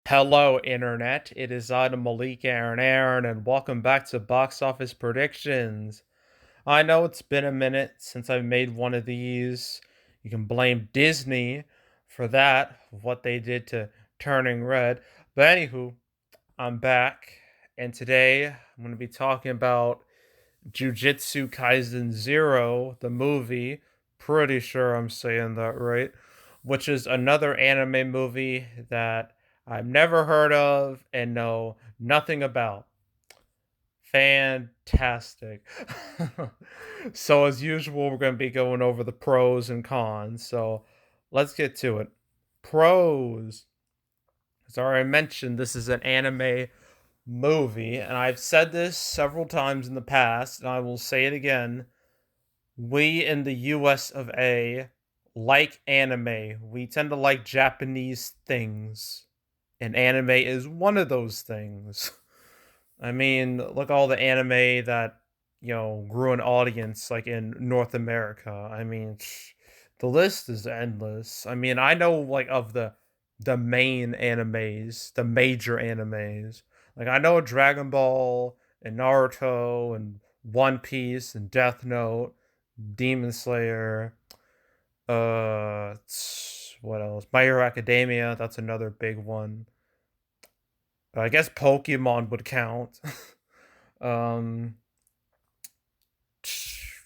Hello, Internet. It is I, the Malik Aaron, and welcome back to Box Office Predictions. I know it's been a minute since I've made one of these. You can blame Disney for that, what they did to Turning Red. But anywho, I'm back, and today I'm going to be talking about Jujutsu Kaisen Zero, the movie. Pretty sure I'm saying that right. Which is another anime movie that I've never heard of and know nothing about. Fantastic. So, as usual, we're going to be going over the pros and cons. So, let's get to it. Pros. As I already mentioned, this is an anime movie, and I've said this several times in the past, and I will say it again. We in the US of A like anime. We tend to like Japanese things, and anime is one of those things. I mean, look all the anime that, grew an audience like in North America. I mean, the list is endless. I mean, I know like of the main animes, the major animes. Like I know Dragon Ball and Naruto and One Piece and Death Note, Demon Slayer, what else? My Hero Academia, that's another big one. I guess Pokemon would count. um,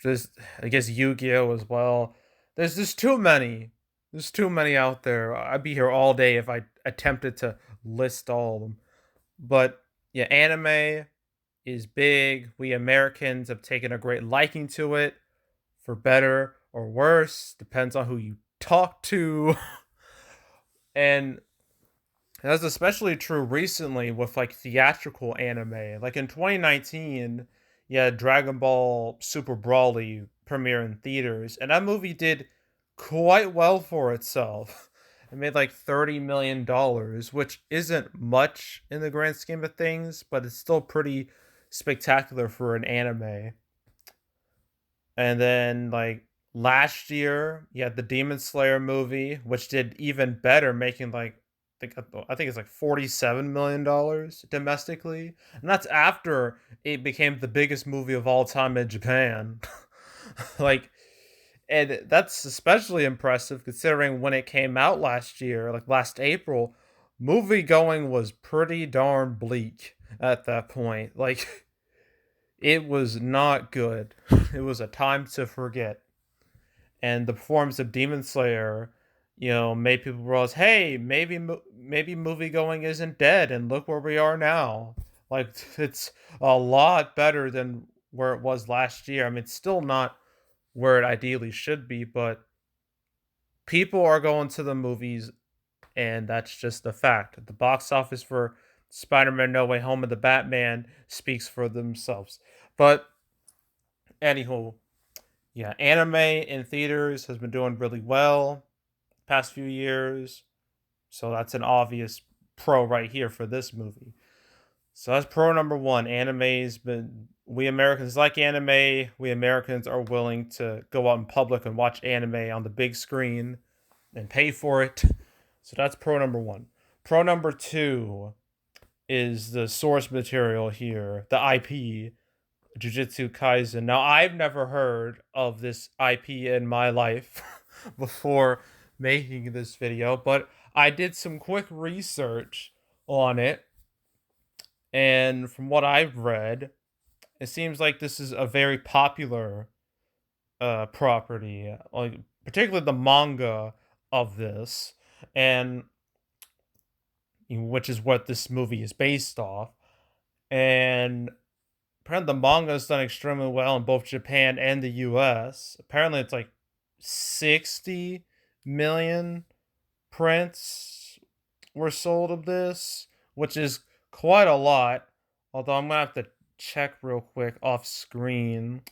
there's, I guess Yu-Gi-Oh as well. There's just too many. There's too many out there. I'd be here all day if I attempted to list all of them. But yeah, anime is big. We Americans have taken a great liking to it, for better or worse. Depends on who you talk to. And that's especially true recently with like theatrical anime. Like in 2019, yeah, Dragon Ball Super Brawly premiere in theaters, and that movie did quite well for itself. It made like $30 million, which isn't much in the grand scheme of things, but it's still pretty spectacular for an anime. And then like last year, you had the Demon Slayer movie, which did even better, making like I think it's like $47 million domestically, and that's after it became the biggest movie of all time in Japan. Like, and that's especially impressive considering when it came out last year, like last April, movie going was pretty darn bleak at that point. Like, it was not good. It was a time to forget. And the performance of Demon Slayer, made people realize, hey, maybe movie going isn't dead, and look where we are now. Like it's a lot better than where it was last year. I mean, it's still not where it ideally should be, but people are going to the movies, and that's just a fact. The box office for Spider-Man: No Way Home and the Batman speaks for themselves. But anywho, yeah, anime in theaters has been doing really well past few years. So that's an obvious pro right here for this movie. So that's pro number one. Anime's been we Americans like anime. We Americans are willing to go out in public and watch anime on the big screen and pay for it. So that's pro number one. Pro number two is the source material here, the IP, Jujutsu Kaisen. Now, I've never heard of this IP in my life before making this video, but I did some quick research on it, and from what I've read, it seems like this is a very popular property, like particularly the manga of this, and which is what this movie is based off. And apparently, the manga has done extremely well in both Japan and the US. Apparently, it's like 60 million prints were sold of this, which is quite a lot. Although I'm gonna have to check real quick off screen.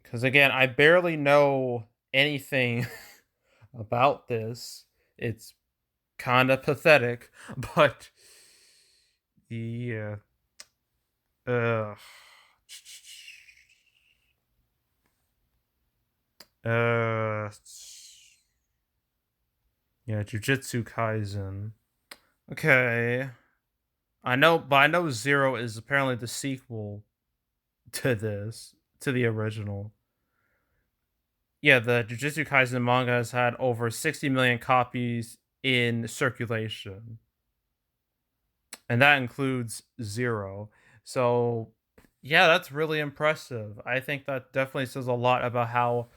Because again, I barely know anything about this. It's kind of pathetic, but yeah. Uh, uh, yeah, Jujutsu Kaisen. Okay. I know Zero is apparently the sequel to this, to the original. Yeah, the Jujutsu Kaisen manga has had over 60 million copies in circulation, and that includes Zero. So, yeah, that's really impressive. I think that definitely says a lot about how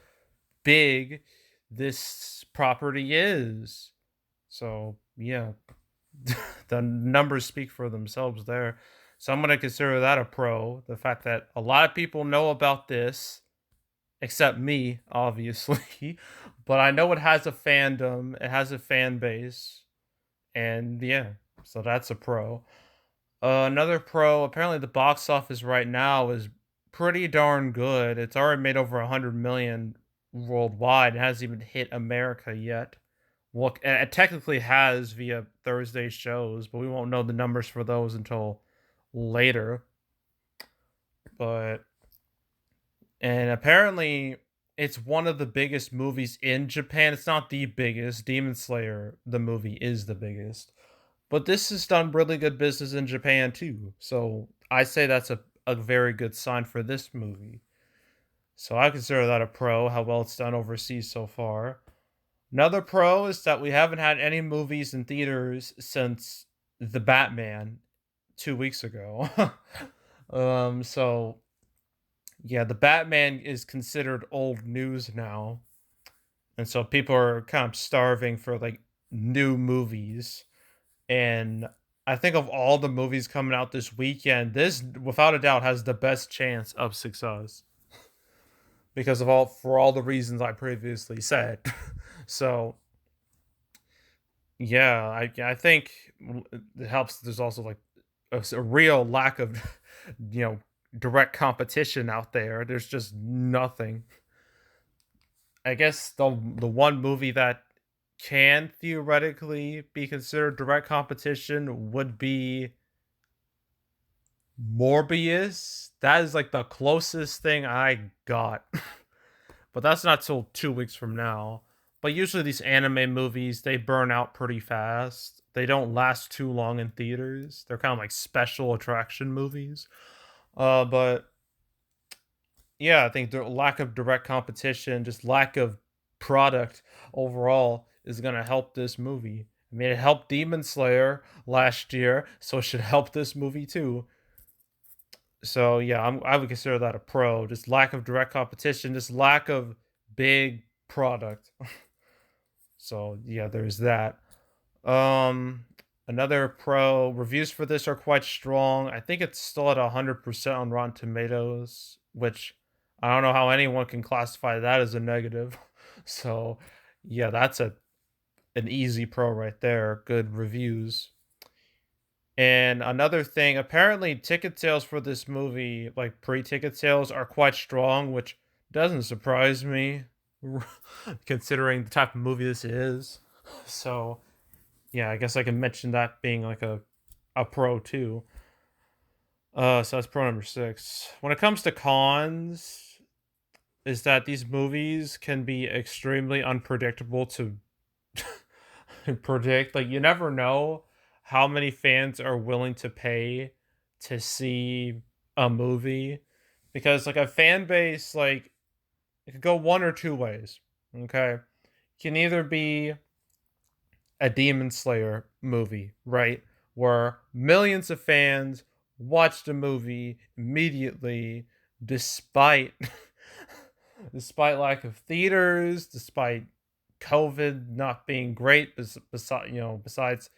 big this property is. So, yeah, the numbers speak for themselves there. So I'm gonna consider that a pro. The fact that a lot of people know about this, except me, obviously. But I know it has a fandom, it has a fan base, and yeah, so that's a pro. Another pro, apparently the box office right now is pretty darn good. It's already made over 100 million worldwide. It hasn't even hit America yet. Well, it technically has via Thursday shows, but we won't know the numbers for those until later. But and apparently it's one of the biggest movies in Japan. It's not the biggest. Demon Slayer, the movie, is the biggest. But this has done really good business in Japan too. So I say that's a very good sign for this movie. So I consider that a pro, how well it's done overseas so far. Another pro is that we haven't had any movies in theaters since The Batman 2 weeks ago. So yeah, The Batman is considered old news now. And so people are kind of starving for like new movies. And I think of all the movies coming out this weekend, this without a doubt has the best chance of success because of all for all the reasons I previously said. So yeah, I think it helps. There's also like a real lack of you know direct competition out there. There's just nothing. I guess the one movie that can theoretically be considered direct competition would be Morbius. That is like the closest thing I got. But that's not till 2 weeks from now. But usually these anime movies, they burn out pretty fast. They don't last too long in theaters. They're kind of like special attraction movies. But yeah, I think the lack of direct competition, just lack of product overall, is gonna help this movie. I mean, it helped Demon Slayer last year, so it should help this movie too. So yeah, I would consider that a pro. Just lack of direct competition, just lack of big product. So yeah, there's that. Um, Another pro, reviews for this are quite strong. I think it's still at 100% on Rotten Tomatoes, which I don't know how anyone can classify that as a negative. So yeah, that's an easy pro right there. Good reviews. And another thing, apparently ticket sales for this movie, like pre-ticket sales, are quite strong, which doesn't surprise me considering the type of movie this is. So yeah, I guess I can mention that being like a pro too. So that's pro number 6. When it comes to cons, is that these movies can be extremely unpredictable to predict. Like you never know how many fans are willing to pay to see a movie because like a fan base like it could go one or two ways. Okay. Can either be a Demon Slayer movie, right? Where millions of fans watch the movie immediately despite despite lack of theaters, despite COVID not being great, besides besides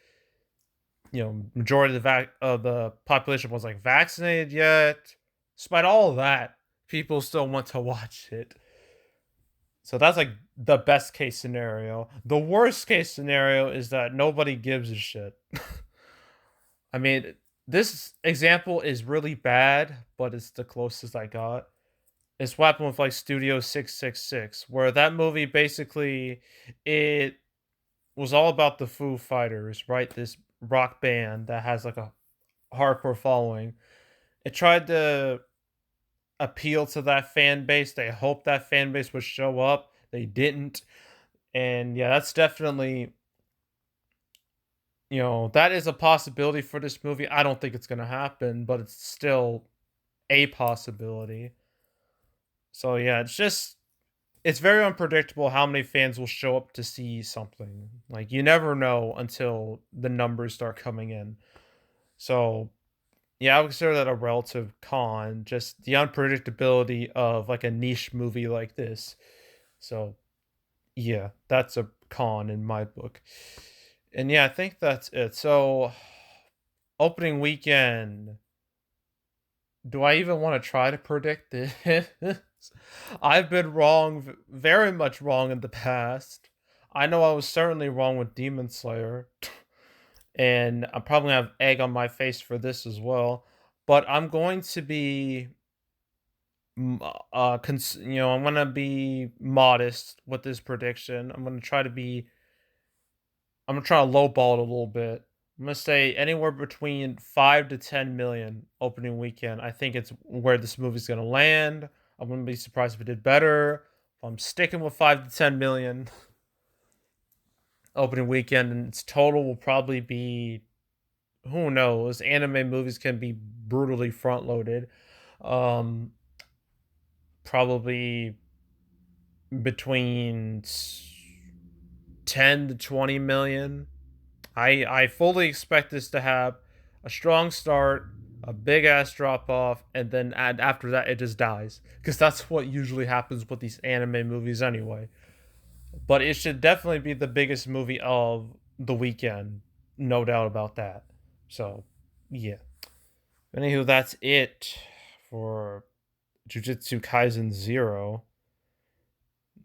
majority of the population was like vaccinated yet. Despite all of that, people still want to watch it. So that's like the best case scenario. The worst case scenario is that nobody gives a shit. I mean, this example is really bad, but it's the closest I got. It's what happened with like Studio 666, where that movie basically it was all about the Foo Fighters, right? This rock band that has like a hardcore following. It tried to appeal to that fan base. They hoped that fan base would show up. They didn't. And yeah, that's definitely that is a possibility for this movie. I don't think it's gonna happen, but it's still a possibility. So yeah, it's very unpredictable how many fans will show up to see something. Like you never know until the numbers start coming in. So yeah, I would consider that a relative con, just the unpredictability of like a niche movie like this. So yeah, that's a con in my book. And yeah, I think that's it. So opening weekend. Do I even want to try to predict this? I've been wrong, very much wrong in the past. I know I was certainly wrong with Demon Slayer, and I'm probably gonna have egg on my face for this as well. But I'm going to be, I'm gonna be modest with this prediction. I'm gonna try to lowball it a little bit. I'm gonna say anywhere between 5 to 10 million opening weekend. I think it's where this movie's gonna land. I wouldn't be surprised if it did better. If I'm sticking with 5 to 10 million opening weekend, and its total will probably be, who knows? Anime movies can be brutally front loaded. Um, Probably between 10 to 20 million. I fully expect this to have a strong start, a big ass drop off, and then after that it just dies because that's what usually happens with these anime movies anyway. But it should definitely be the biggest movie of the weekend, no doubt about that. So yeah. Anywho, that's it for Jujutsu Kaisen Zero.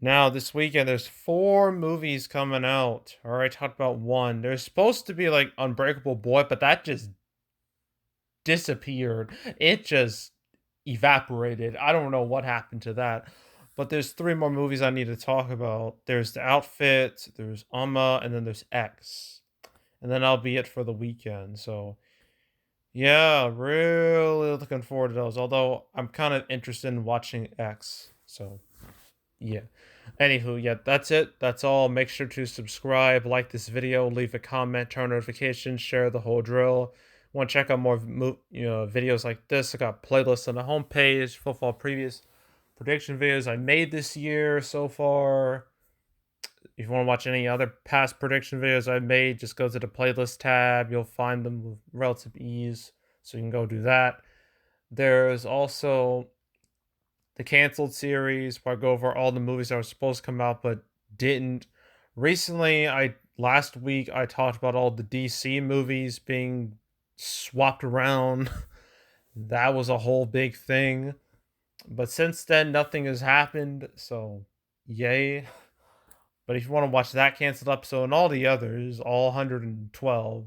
Now this weekend there's 4 movies coming out. I already talked about one. There's supposed to be like Unbreakable Boy, but that just disappeared. It just evaporated. I don't know what happened to that. But there's 3 more movies I need to talk about. There's The Outfit, there's Amma, and then there's X. And then I'll be it for the weekend. So yeah, really looking forward to those. Although I'm kind of interested in watching X. So yeah. Anywho, yeah, that's it. That's all. Make sure to subscribe, like this video, leave a comment, turn notifications, share the whole drill. Want to check out more videos like this? I got playlists on the homepage, full previous prediction videos I made this year so far. If you want to watch any other past prediction videos I made, just go to the playlist tab. You'll find them with relative ease, so you can go do that. There's also the canceled series where I go over all the movies that were supposed to come out but didn't. Recently, last week I talked about all the DC movies being swapped around. That was a whole big thing. But since then nothing has happened, so yay. But if you want to watch that canceled episode and all the others, all 112,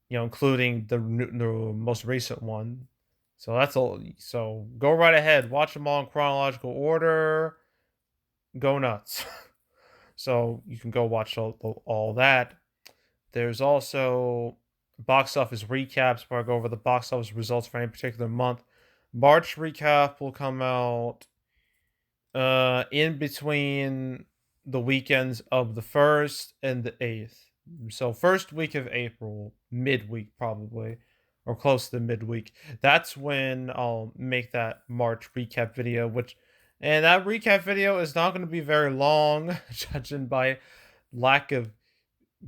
including the most recent one, so that's all. So go right ahead, watch them all in chronological order. Go nuts. So you can go watch all that. There's also box office recaps where I go over the box office results for any particular month. March recap will come out in between the weekends of the 1st and the 8th. So first week of April, midweek probably, or close to midweek. That's when I'll make that March recap video, and that recap video is not going to be very long, judging by lack of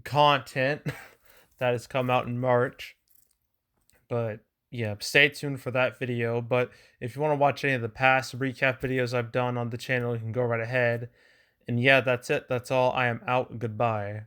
content that has come out in March. But yeah, stay tuned for that video. But if you want to watch any of the past recap videos I've done on the channel, you can go right ahead. And yeah, that's it. That's all. I am out. Goodbye.